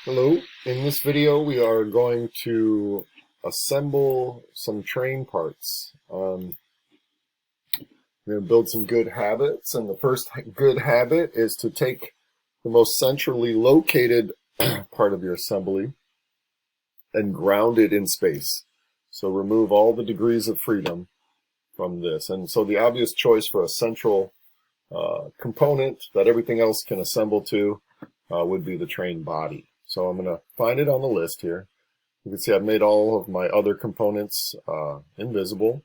Hello. In this video, we are going to assemble some train parts. We're going to build some good habits, and the first good habit is to take the most centrally located part of your assembly and ground it in space. So remove all the degrees of freedom from this. And so the obvious choice for a central component that everything else can assemble to would be the train body. So I'm going to find it on the list here. You can see I've made all of my other components invisible.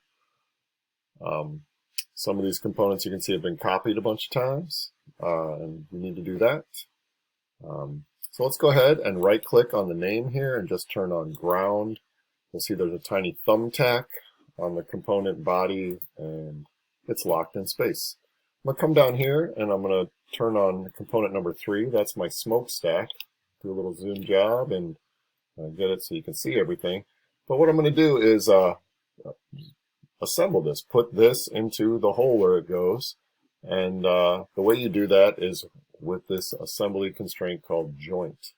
Some of these components you can see have been copied a bunch of times, and you need to do that. So let's go ahead and right click on the name here and just turn on ground. You'll see there's a tiny thumbtack on the component body and it's locked in space. I'm going to come down here and I'm going to turn on component number 3. That's my smokestack. Do a little zoom job and get it so you can see everything. But what I'm going to do is assemble this, put this into the hole where it goes. And the way you do that is with this assembly constraint called joint.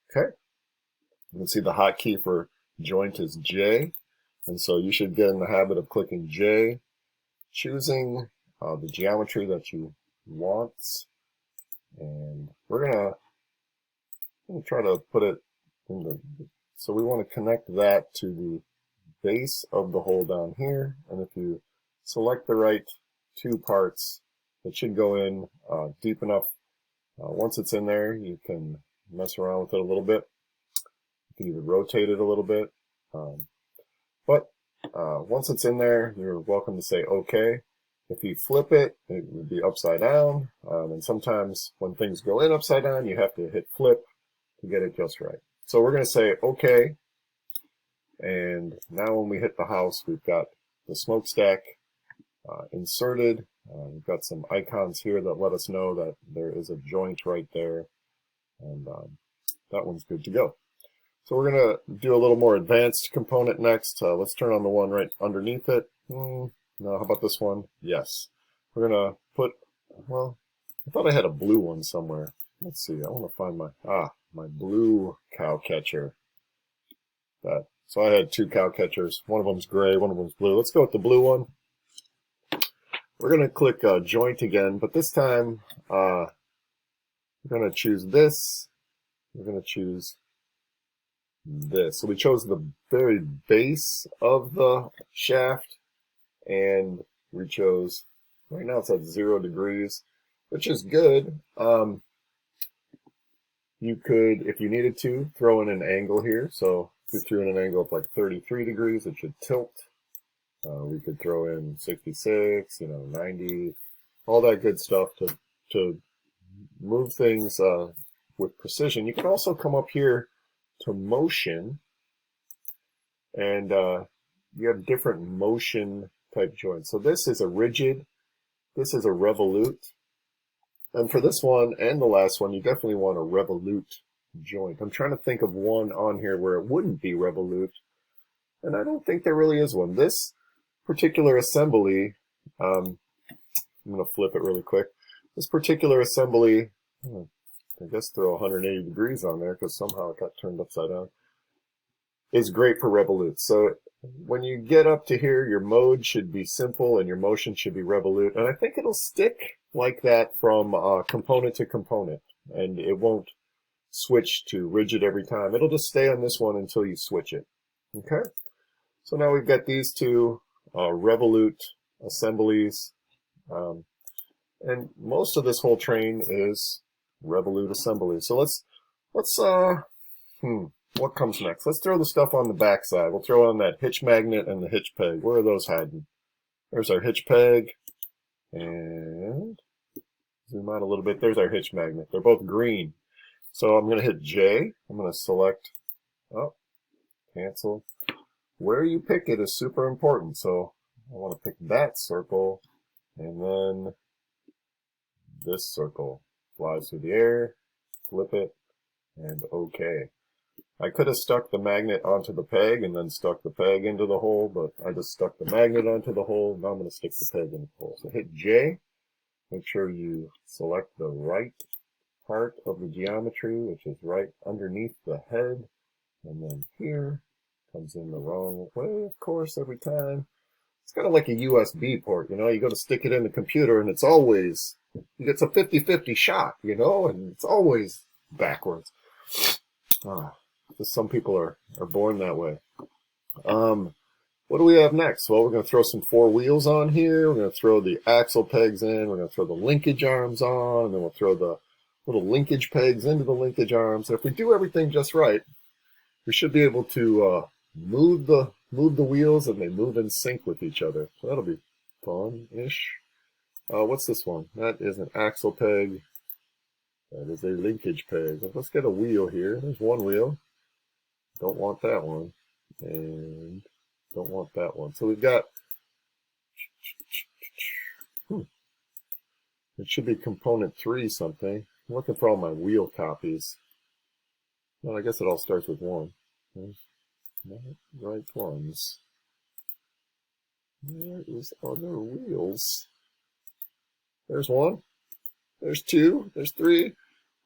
Okay, you can see the hotkey for joint is J. And so you should get in the habit of clicking J, choosing the geometry that you want. And we're going to try to put it in the, so we want to connect that to the base of the hole down here. And if you select the right two parts, it should go in deep enough. Once it's in there, you can mess around with it a little bit. You can even rotate it a little bit. But once it's in there, you're welcome to say OK. If you flip it, it would be upside down. And sometimes when things go in upside down, you have to hit flip to get it just right. So we're going to say OK. And now when we hit the house, we've got the smokestack inserted. We've got some icons here that let us know that there is a joint right there. And that one's good to go. So we're going to do a little more advanced component next. Let's turn on the one right underneath it. No, how about this one? Yes. We're going to put, well, I thought I had a blue one somewhere. Let's see, I want to find my blue cow catcher. So I had two cow catchers. One of them's gray, one of them's blue. Let's go with the blue one. We're going to click joint again, but this time we're going to choose this. We're going to choose this. So we chose the very base of the shaft, and we chose, right now it's at 0 degrees, which is good. You could, if you needed to, throw in an angle here. So if we threw in an angle of like 33 degrees, it should tilt. We could throw in 66, 90, all that good stuff to move things with precision. You can also come up here to motion, and you have different motion type joints. So this is a rigid, this is a revolute, and for this one and the last one, you definitely want a revolute joint. I'm trying to think of one on here where it wouldn't be revolute, and I don't think there really is one. This particular assembly, I'm going to flip it really quick. This particular assembly, I guess throw 180 degrees on there because somehow it got turned upside down, is great for revolute. So when you get up to here, your mode should be simple and your motion should be revolute. And I think it'll stick like that from component to component, and it won't switch to rigid every time. It'll just stay on this one until you switch it. Okay? So now we've got these two revolute assemblies. And most of this whole train is revolute assembly. So let's what comes next? Let's throw the stuff on the back side. We'll throw on that hitch magnet and the hitch peg. Where are those hiding? There's our hitch peg, and zoom out a little bit. There's our hitch magnet. They're both green. So I'm going to hit J. I'm going to select, cancel. Where you pick it is super important. So I want to pick that circle, and then this circle flies through the air, flip it, and OK. I could have stuck the magnet onto the peg and then stuck the peg into the hole, but I just stuck the magnet onto the hole. Now I'm going to stick the peg in the hole. So hit J. Make sure you select the right part of the geometry, which is right underneath the head. And then here comes in the wrong way, of course, every time. It's kind of like a USB port, you know, you go to stick it in the computer and it's always, it's a 50-50 shot, you know, and it's always backwards. Just some people are born that way. What do we have next? Well, we're going to throw some 4 wheels on here. We're going to throw the axle pegs in. We're going to throw the linkage arms on, and then we'll throw the little linkage pegs into the linkage arms. And if we do everything just right, we should be able to move the wheels, and they move in sync with each other. So that'll be fun-ish. What's this one? That is an axle peg. That is a linkage peg. Let's get a wheel here. There's one wheel. Don't want that one. And don't want that one. So we've got, it should be component 3 something. I'm looking for all my wheel copies. Well, I guess it all starts with 1. Not right ones. There is other wheels. There's 1. There's 2. There's 3.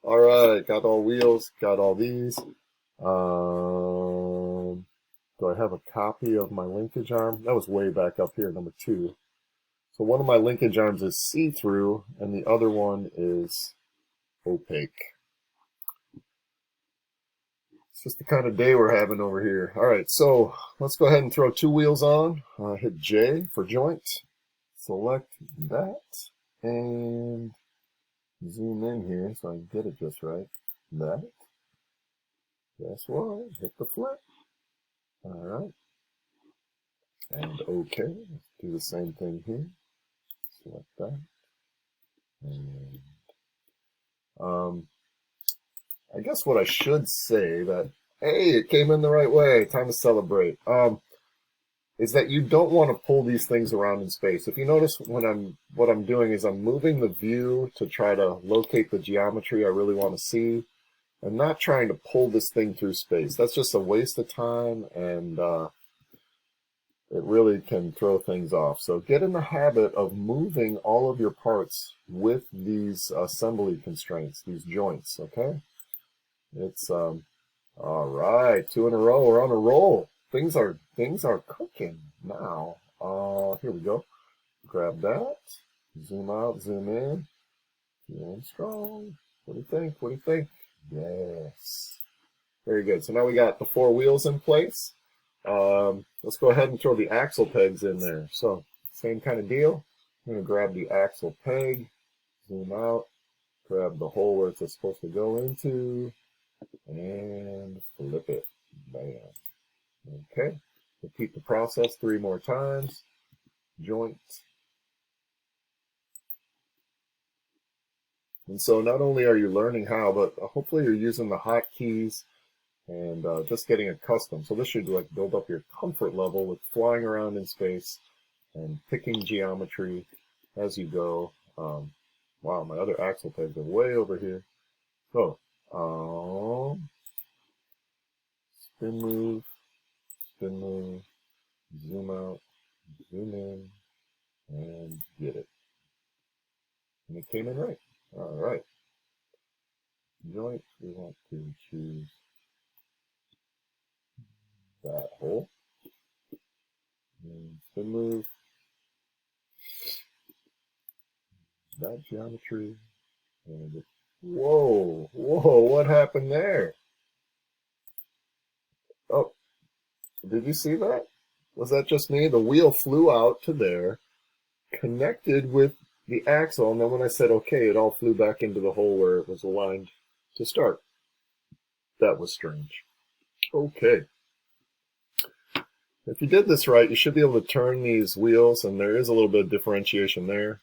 All right, got all wheels. Got all these. Do I have a copy of my linkage arm? That was way back up here, number 2. So one of my linkage arms is see-through, and the other one is opaque. It's just the kind of day we're having over here. All right, so let's go ahead and throw 2 wheels on. Hit J for joint. Select that, and zoom in here so I can get it just right. That. Guess what? Hit the flip. All right. And OK. Let's do the same thing here. Select that. And I guess what I should say that, hey, it came in the right way. Time to celebrate. Is that you don't want to pull these things around in space. If you notice what I'm doing is I'm moving the view to try to locate the geometry I really want to see. I'm not trying to pull this thing through space. That's just a waste of time, and it really can throw things off. So get in the habit of moving all of your parts with these assembly constraints, these joints, okay? It's, all right, 2 in a row. We're on a roll. Things are cooking now. Here we go. Grab that. Zoom out, zoom in. Feeling strong. What do you think? What do you think? Yes. Very good. So now we got the 4 wheels in place. Let's go ahead and throw the axle pegs in there. So same kind of deal. I'm going to grab the axle peg, zoom out, grab the hole where it's supposed to go into, and flip it. Bam. Okay. Repeat the process 3 more times. Joint. And so not only are you learning how, but hopefully you're using the hotkeys and just getting accustomed. So this should like build up your comfort level with flying around in space and picking geometry as you go. Wow, my other axle pegs are way over here. So, spin move, zoom out, zoom in, and get it. And it came in right. All right. Joint, we want to choose that hole. And spin move. That geometry. And whoa, what happened there? Oh, did you see that? Was that just me? The wheel flew out to there, connected with the axle, and then when I said okay, it all flew back into the hole where it was aligned to start. That was strange. Okay. If you did this right, you should be able to turn these wheels, and there is a little bit of differentiation there.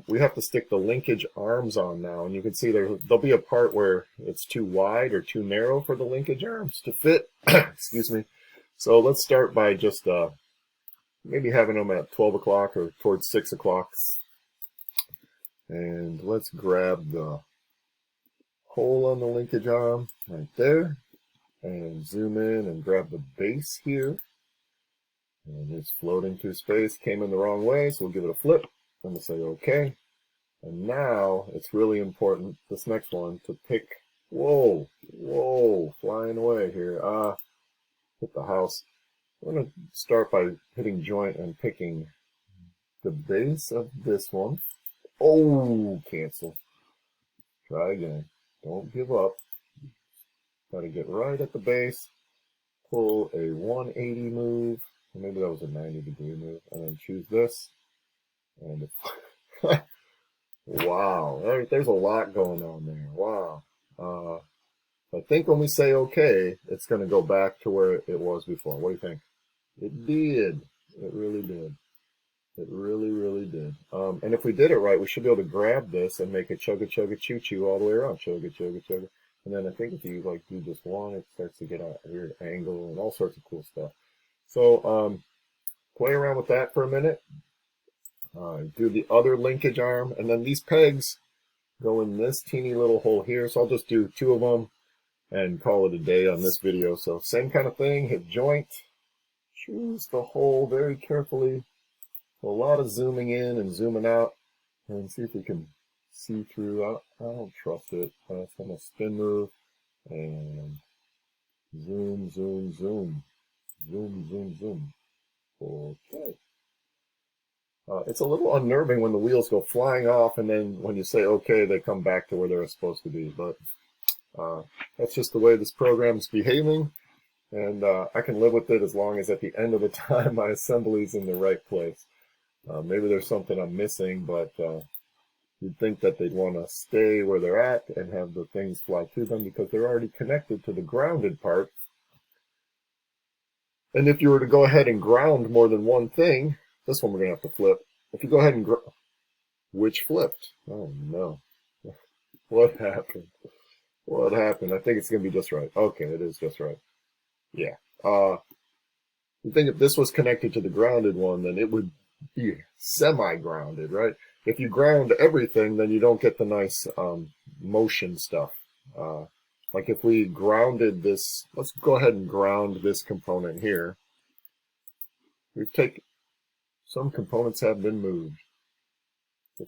We have to stick the linkage arms on now, and you can see there'll be a part where it's too wide or too narrow for the linkage arms to fit. Excuse me. So let's start by just maybe having them at 12 o'clock or towards 6 o'clock. And let's grab the hole on the linkage arm right there and zoom in and grab the base here. And it's floating through space. Came in the wrong way, so we'll give it a flip. And we'll say OK. And now it's really important, this next one, to pick, whoa, whoa, flying away here. Hit the house. I'm going to start by hitting joint and picking the base of this one. Oh, cancel. Try again. Don't give up. Got to get right at the base. Pull a 180 move. Or maybe that was a 90-degree move. And then choose this. And wow, there's a lot going on there. Wow. I think when we say okay, it's going to go back to where it was before. What do you think? It did. It really did. It really, really did. And if we did it right, we should be able to grab this and make a chugga chugga choo choo all the way around. Chugga chugga chugga. And then I think if you like do just one, it starts to get a weird angle and all sorts of cool stuff. So play around with that for a minute. Do the other linkage arm, and then these pegs go in this teeny little hole here. So I'll just do 2 of them and call it a day on this video. So same kind of thing, hit joint, choose the hole very carefully. A lot of zooming in and zooming out, and see if we can see through. I don't trust it. So I'm going to spin move and zoom, zoom, zoom, zoom, zoom, zoom. Okay. It's a little unnerving when the wheels go flying off, and then when you say okay, they come back to where they're supposed to be. But that's just the way this program's behaving, and I can live with it as long as at the end of the time my assembly's in the right place. Maybe there's something I'm missing, but you'd think that they'd want to stay where they're at and have the things fly to them because they're already connected to the grounded part. And if you were to go ahead and ground more than one thing, this one we're going to have to flip. If you go ahead and which flipped? Oh no. What happened? What happened? I think it's going to be just right. Okay, it is just right. Yeah. You think if this was connected to the grounded one, then it would be semi-grounded, right? If you ground everything, then you don't get the nice motion stuff. Like if we grounded this, let's go ahead and ground this component here. We've taken, some components have been moved.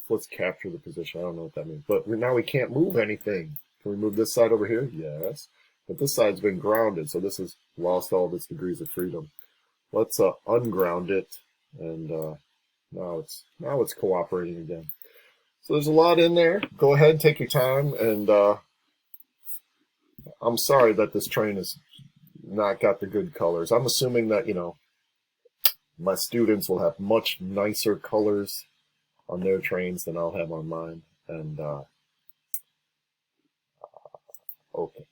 Let's capture the position. I don't know what that means. But now we can't move anything. Can we move this side over here? Yes. But this side's been grounded, so this has lost all of its degrees of freedom. Let's unground it, and now it's cooperating again. So there's a lot in there. Go ahead and take your time, and I'm sorry that this train has not got the good colors. I'm assuming that, you know, my students will have much nicer colors on their trains than I'll have on mine. And okay.